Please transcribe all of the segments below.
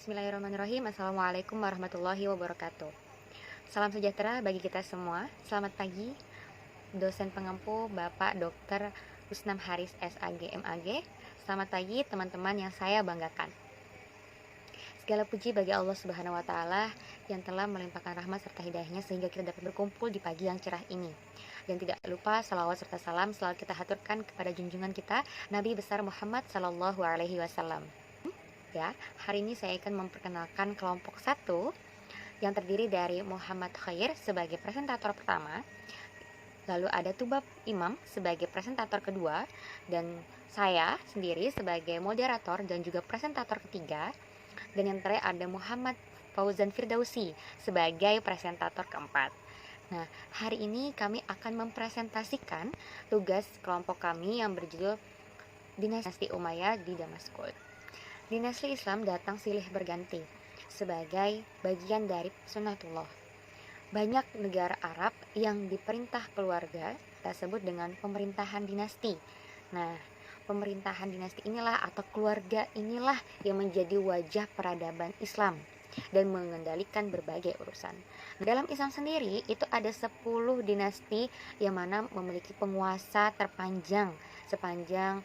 Bismillahirrahmanirrahim. Assalamualaikum warahmatullahi wabarakatuh. Salam sejahtera bagi kita semua. Selamat pagi, dosen pengampu Bapak Dr. Usnam Haris SAG MAG. Selamat pagi teman-teman yang saya banggakan. Segala puji bagi Allah Subhanahu wa Ta'ala yang telah melimpahkan rahmat serta hidayahnya sehingga kita dapat berkumpul di pagi yang cerah ini. Dan tidak lupa salawat serta salam selalu kita haturkan kepada junjungan kita Nabi besar Muhammad Sallallahu Alaihi Wasallam. Ya, hari ini saya akan memperkenalkan kelompok 1 yang terdiri dari Muhammad Khair sebagai presentator pertama, lalu ada Tubab Imam sebagai presentator kedua, dan saya sendiri sebagai moderator dan juga presentator ketiga, dan yang terakhir ada Muhammad Fauzan Firdausi sebagai presentator keempat. Nah, hari ini kami akan mempresentasikan tugas kelompok kami yang berjudul Dinasti Umayyah di Damaskus. Dinasti Islam datang silih berganti sebagai bagian dari sunnatullah. Banyak negara Arab yang diperintah keluarga kita sebut dengan pemerintahan dinasti. Nah, pemerintahan dinasti inilah atau keluarga inilah yang menjadi wajah peradaban Islam dan mengendalikan berbagai urusan. Dalam Islam sendiri itu ada 10 dinasti yang mana memiliki penguasa terpanjang sepanjang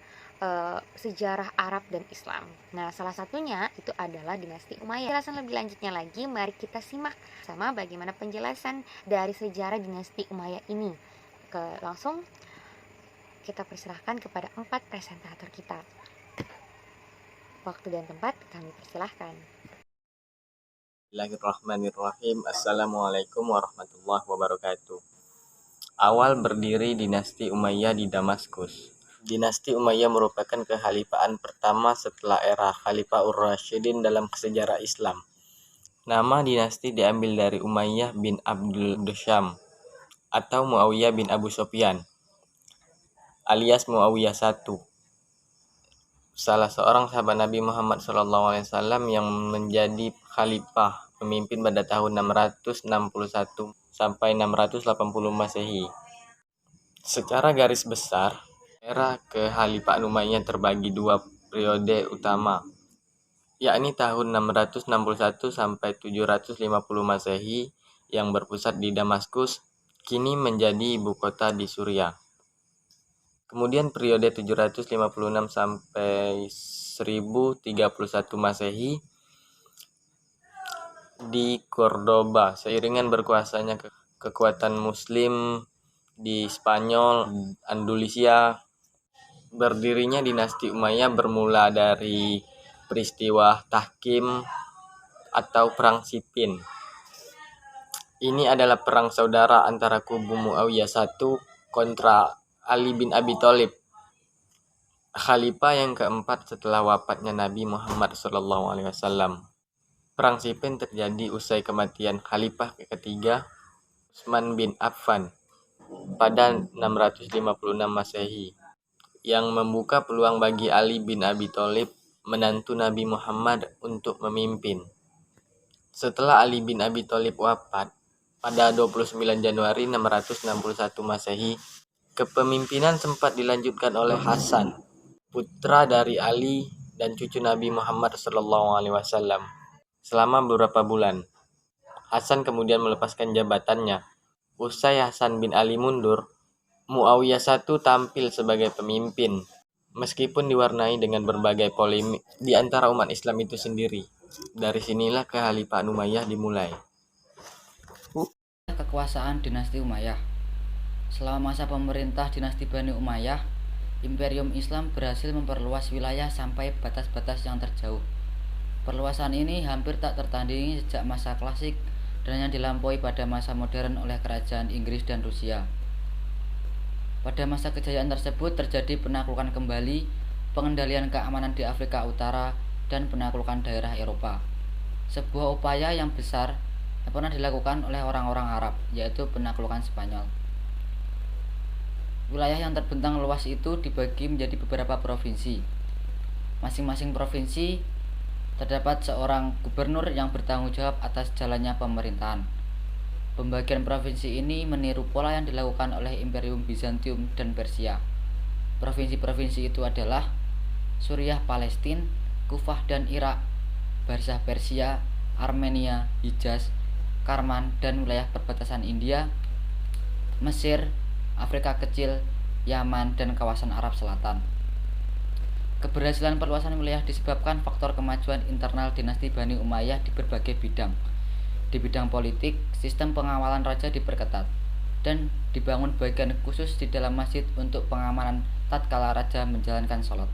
sejarah Arab dan Islam. Nah, salah satunya itu adalah dinasti Umayyah. Penjelasan lebih lanjutnya lagi, mari kita simak sama bagaimana penjelasan dari sejarah dinasti Umayyah ini. Langsung kita persilahkan kepada 4 presentator kita. Waktu dan tempat kami persilahkan. Bismillahirrahmanirrahim. Assalamualaikum warahmatullahi wabarakatuh. Awal berdiri dinasti Umayyah di Damaskus. Dinasti Umayyah merupakan kekhalifahan pertama setelah era Khalifah Ur-Rasyidin dalam sejarah Islam. Nama dinasti diambil dari Umayyah bin Abdul Dusham atau Muawiyah bin Abu Sufyan alias Muawiyah I, salah seorang sahabat Nabi Muhammad SAW yang menjadi khalifah pemimpin pada tahun 661 sampai 680 Masehi. Secara garis besar, era kekhalifahan Umayyah terbagi 2 periode utama, yakni tahun 661 sampai 750 Masehi yang berpusat di Damaskus, kini menjadi ibu kota di Suriah. Kemudian periode 756 sampai 1031 Masehi di Cordoba, seiringan berkuasanya kekuatan Muslim di Spanyol, Andalusia. Berdirinya dinasti Umayyah bermula dari peristiwa Tahkim atau Perang Siffin. Ini adalah perang saudara antara kubu Muawiyah I kontra Ali bin Abi Thalib, khalifah yang keempat setelah wafatnya Nabi Muhammad SAW. Perang Siffin terjadi usai kematian khalifah ketiga Utsman bin Affan pada 656 Masehi, yang membuka peluang bagi Ali bin Abi Thalib, menantu Nabi Muhammad, untuk memimpin. Setelah Ali bin Abi Thalib wafat pada 29 Januari 661 Masehi, kepemimpinan sempat dilanjutkan oleh Hasan, putra dari Ali dan cucu Nabi Muhammad SAW, selama beberapa bulan. Hasan kemudian melepaskan jabatannya. Usai Hasan bin Ali mundur, Muawiyah I tampil sebagai pemimpin, meskipun diwarnai dengan berbagai polemik di antara umat Islam itu sendiri. Dari sinilah kekhalifahan Umayyah dimulai. Kekuasaan dinasti Umayyah. Selama masa pemerintah dinasti Bani Umayyah, Imperium Islam berhasil memperluas wilayah sampai batas-batas yang terjauh. Perluasan ini hampir tak tertandingi sejak masa klasik dan hanya dilampaui pada masa modern oleh kerajaan Inggris dan Rusia. Pada masa kejayaan tersebut terjadi penaklukan kembali, pengendalian keamanan di Afrika Utara, dan penaklukan daerah Eropa. Sebuah upaya yang besar yang pernah dilakukan oleh orang-orang Arab, yaitu penaklukan Spanyol. Wilayah yang terbentang luas itu dibagi menjadi beberapa provinsi. Masing-masing provinsi terdapat seorang gubernur yang bertanggung jawab atas jalannya pemerintahan. Pembagian provinsi ini meniru pola yang dilakukan oleh Imperium Bizantium dan Persia. Provinsi-provinsi itu adalah Suriah, Palestina, Kufah, dan Irak. Barsah Persia, Armenia, Hijaz, Karman, dan wilayah perbatasan India, Mesir, Afrika Kecil, Yaman, dan kawasan Arab Selatan. Keberhasilan perluasan wilayah disebabkan faktor kemajuan internal dinasti Bani Umayyah di berbagai bidang. Di bidang politik, sistem pengawalan raja diperketat dan dibangun bagian khusus di dalam masjid untuk pengamanan tatkala raja menjalankan sholat.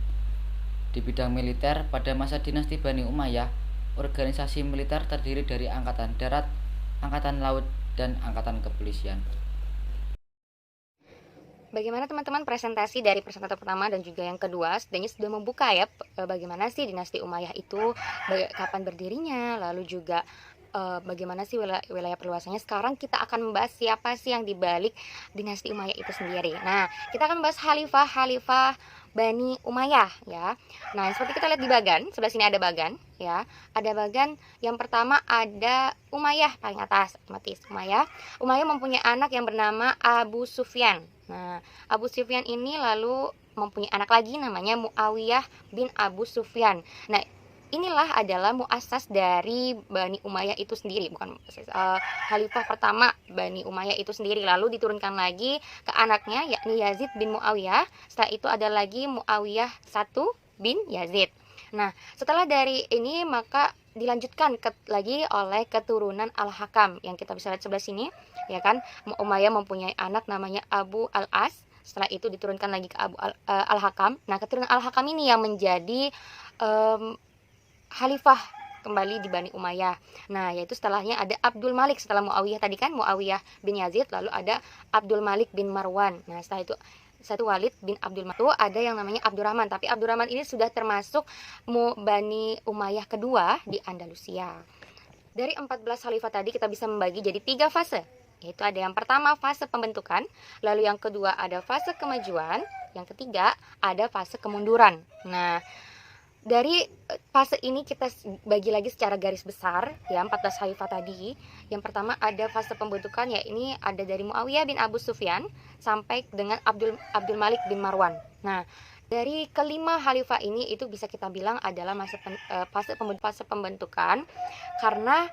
Di bidang militer, pada masa dinasti Bani Umayyah, organisasi militer terdiri dari angkatan darat, angkatan laut, dan angkatan kepolisian. Bagaimana teman-teman presentasi dari presentator pertama dan juga yang kedua sebenarnya sudah membuka ya bagaimana sih dinasti Umayyah itu, kapan berdirinya, lalu juga bagaimana sih wilayah perluasannya. Sekarang kita akan membahas siapa sih yang dibalik dinasti Umayyah itu sendiri. Nah, kita akan membahas khalifah Bani Umayyah ya. Nah, seperti kita lihat di bagan, sebelah sini ada bagan ya. Ada bagan yang pertama ada Umayyah paling atas, otomatis Umayyah. Umayyah mempunyai anak yang bernama Abu Sufyan. Nah, Abu Sufyan ini lalu mempunyai anak lagi namanya Muawiyah bin Abu Sufyan. Nah, inilah adalah muasas dari Bani Umayyah itu sendiri, bukan khalifah pertama Bani Umayyah itu sendiri. Lalu diturunkan lagi ke anaknya yakni Yazid bin Muawiyah. Setelah itu ada lagi Muawiyah 1 bin Yazid. Nah, setelah dari ini maka dilanjutkan lagi oleh keturunan Al-Hakam yang kita bisa lihat sebelah sini, ya kan. Umayyah mempunyai anak namanya Abu Al-As. Setelah itu diturunkan lagi ke Abu Al-Hakam. Nah, keturunan Al-Hakam ini yang menjadi khalifah kembali di Bani Umayyah. Nah, yaitu setelahnya ada Abdul Malik. Setelah Muawiyah tadi kan Muawiyah bin Yazid, lalu ada Abdul Malik bin Marwan. Nah, setelah itu satu Walid bin Abdul Malik, ada yang namanya Abdurrahman, tapi Abdurrahman ini sudah termasuk Bani Umayyah kedua di Andalusia. Dari 14 khalifah tadi kita bisa membagi jadi 3 fase, yaitu ada yang pertama fase pembentukan, lalu yang kedua ada fase kemajuan, yang ketiga ada fase kemunduran. Nah, dari fase ini kita bagi lagi secara garis besar ya 14 khalifah tadi. Yang pertama ada fase pembentukan, ya ini ada dari Muawiyah bin Abu Sufyan sampai dengan Abdul Malik bin Marwan. Nah, dari kelima khalifah ini itu bisa kita bilang adalah fase pembentukan, karena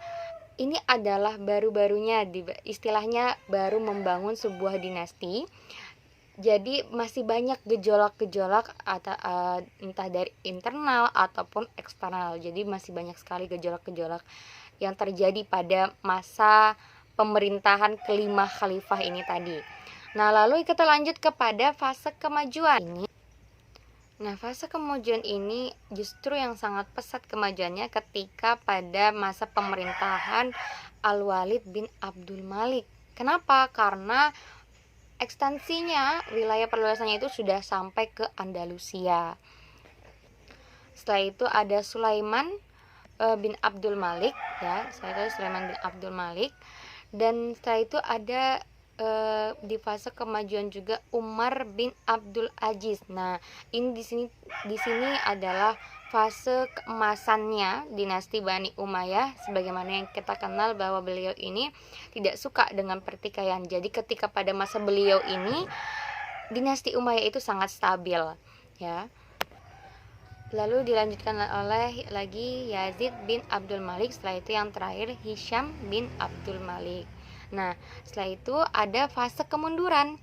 ini adalah baru-barunya istilahnya baru membangun sebuah dinasti. Jadi masih banyak gejolak-gejolak entah dari internal ataupun eksternal. Jadi masih banyak sekali gejolak-gejolak yang terjadi pada masa pemerintahan kelima khalifah ini tadi. Nah, lalu kita lanjut kepada fase kemajuan ini. Nah, fase kemajuan ini justru yang sangat pesat kemajuannya ketika pada masa pemerintahan Al-Walid bin Abdul Malik. Kenapa? Karena ekstensinya wilayah perluasannya itu sudah sampai ke Andalusia. Setelah itu ada Sulaiman bin Abdul Malik ya, setelah itu Sulaiman bin Abdul Malik, dan setelah itu ada di fase kemajuan juga Umar bin Abdul Aziz. Nah, ini di sini adalah fase keemasannya dinasti Bani Umayyah, sebagaimana yang kita kenal bahwa beliau ini tidak suka dengan pertikaian. Jadi ketika pada masa beliau ini dinasti Umayyah itu sangat stabil ya. Lalu dilanjutkan oleh lagi Yazid bin Abdul Malik, setelah itu yang terakhir Hisham bin Abdul Malik. Nah, setelah itu ada fase kemunduran.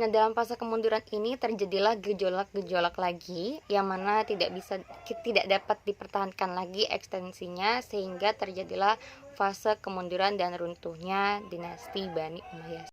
Nah, dalam fase kemunduran ini terjadilah gejolak-gejolak lagi yang mana tidak dapat dipertahankan lagi ekstensinya, sehingga terjadilah fase kemunduran dan runtuhnya dinasti Bani Umayyah.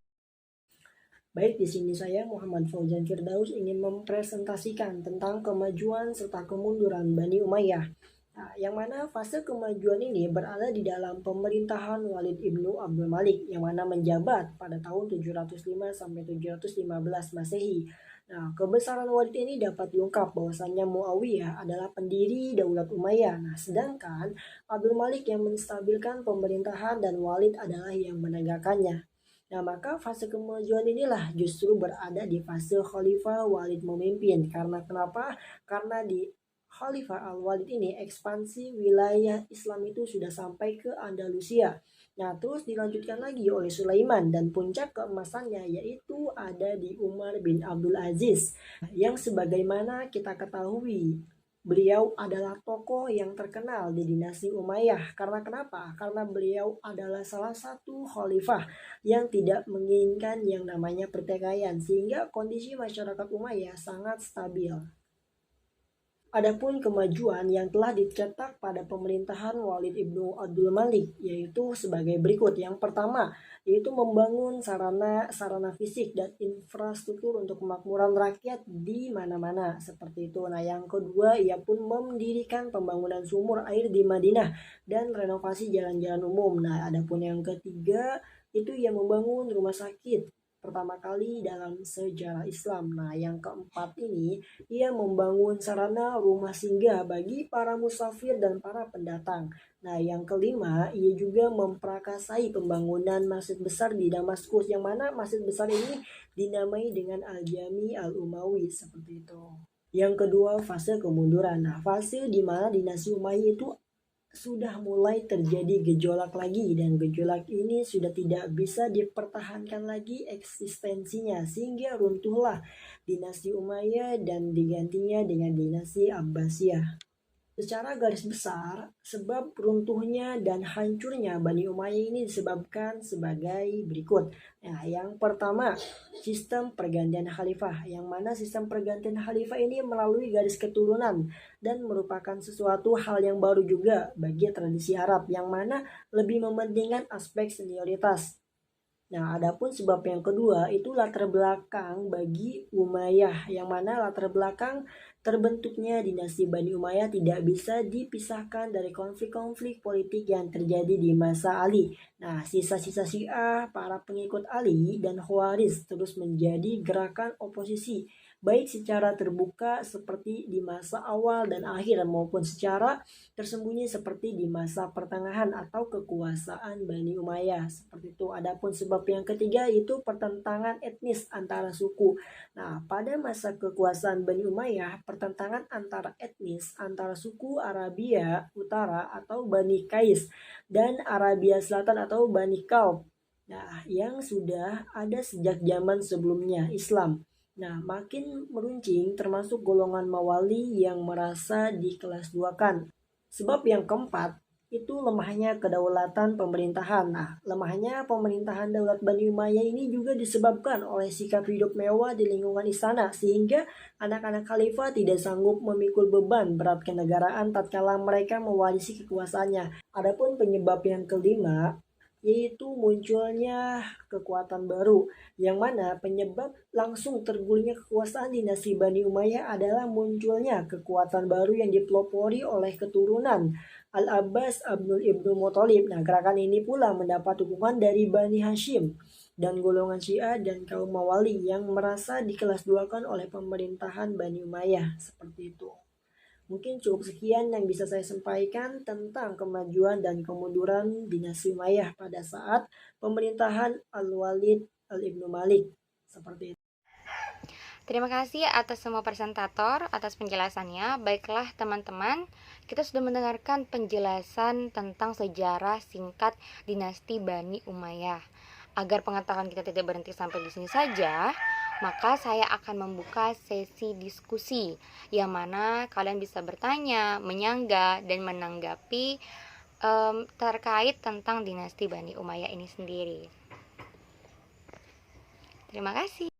Baik, di sini saya Muhammad Fauzan Firdaus ingin mempresentasikan tentang kemajuan serta kemunduran Bani Umayyah. Nah, yang mana fase kemajuan ini berada di dalam pemerintahan Walid ibnu Abdul Malik yang mana menjabat pada tahun 705 sampai 715 Masehi. Nah, kebesaran Walid ini dapat diungkap bahwasannya Muawiyah adalah pendiri Daulat Umayyah. Nah, sedangkan Abdul Malik yang menstabilkan pemerintahan dan Walid adalah yang menegakkannya. Nah, maka fase kemajuan inilah justru berada di fase Khalifah Walid memimpin. Karena kenapa? Karena di Khalifah Al-Walid ini ekspansi wilayah Islam itu sudah sampai ke Andalusia. Nah, terus dilanjutkan lagi oleh Sulaiman, dan puncak keemasannya yaitu ada di Umar bin Abdul Aziz, yang sebagaimana kita ketahui beliau adalah tokoh yang terkenal di dinasti Umayyah. Karena kenapa? Karena beliau adalah salah satu khalifah yang tidak menginginkan yang namanya pertikaian, sehingga kondisi masyarakat Umayyah sangat stabil. Adapun kemajuan yang telah dicetak pada pemerintahan Walid ibnu Abdul Malik yaitu sebagai berikut. Yang pertama yaitu membangun sarana fisik dan infrastruktur untuk kemakmuran rakyat di mana-mana seperti itu. Nah, yang kedua ia pun mendirikan pembangunan sumur air di Madinah dan renovasi jalan-jalan umum. Nah, adapun yang ketiga itu ia membangun rumah sakit pertama kali dalam sejarah Islam. Nah, yang keempat ini ia membangun sarana rumah singgah bagi para musafir dan para pendatang. Nah, yang kelima, ia juga memprakarsai pembangunan masjid besar di Damaskus, yang mana masjid besar ini dinamai dengan Al-Jami Al-Umawi, seperti itu. Yang kedua, fase kemunduran. Nah, fase di mana dinasti Umayyah itu sudah mulai terjadi gejolak lagi, dan gejolak ini sudah tidak bisa dipertahankan lagi eksistensinya, sehingga runtuhlah dinasti Umayyah dan digantinya dengan dinasti Abbasiyah. Secara garis besar, sebab runtuhnya dan hancurnya Bani Umayyah ini disebabkan sebagai berikut. Nah, yang pertama, sistem pergantian khalifah, yang mana sistem pergantian khalifah ini melalui garis keturunan dan merupakan sesuatu hal yang baru juga bagi tradisi Arab, yang mana lebih mementingkan aspek senioritas. Nah, adapun sebab yang kedua itu latar belakang bagi Umayyah, yang mana latar belakang terbentuknya dinasti Bani Umayyah tidak bisa dipisahkan dari konflik-konflik politik yang terjadi di masa Ali. Nah, sisa-sisa Syiah, para pengikut Ali dan Khawarij terus menjadi gerakan oposisi, baik secara terbuka seperti di masa awal dan akhir maupun secara tersembunyi seperti di masa pertengahan atau kekuasaan Bani Umayyah, seperti itu. Adapun sebab yang ketiga itu pertentangan etnis antara suku. Nah, pada masa kekuasaan Bani Umayyah, pertentangan antara etnis antara suku Arabia Utara atau Bani Qais dan Arabia Selatan atau Bani Kalb. Nah, yang sudah ada sejak zaman sebelumnya Islam. Nah, makin meruncing termasuk golongan Mawali yang merasa dikelas duakan. Sebab yang keempat itu lemahnya kedaulatan pemerintahan. Nah, lemahnya pemerintahan daulat Bani Umayyah ini juga disebabkan oleh sikap hidup mewah di lingkungan istana, sehingga anak-anak khalifah tidak sanggup memikul beban berat kenegaraan tatkala mereka mewarisi kekuasaannya. Adapun penyebab yang kelima yaitu munculnya kekuatan baru, yang mana penyebab langsung tergulingnya kekuasaan dinasti Bani Umayyah adalah munculnya kekuatan baru yang dipelopori oleh keturunan Al-Abbas Ibnu Muthalib. Nah, gerakan ini pula mendapat dukungan dari Bani Hashim dan golongan Syiah dan kaum Mawali yang merasa dikelas duakan oleh pemerintahan Bani Umayyah, seperti itu. Mungkin cukup sekian yang bisa saya sampaikan tentang kemajuan dan kemunduran dinasti Umayyah pada saat pemerintahan Al-Walid Ibnu Malik, seperti itu. Terima kasih atas semua presentator atas penjelasannya. Baiklah teman-teman, kita sudah mendengarkan penjelasan tentang sejarah singkat dinasti Bani Umayyah. Agar pengetahuan kita tidak berhenti sampai di sini saja, maka saya akan membuka sesi diskusi yang mana kalian bisa bertanya, menyangga, dan menanggapi terkait tentang dinasti Bani Umayyah ini sendiri. Terima kasih.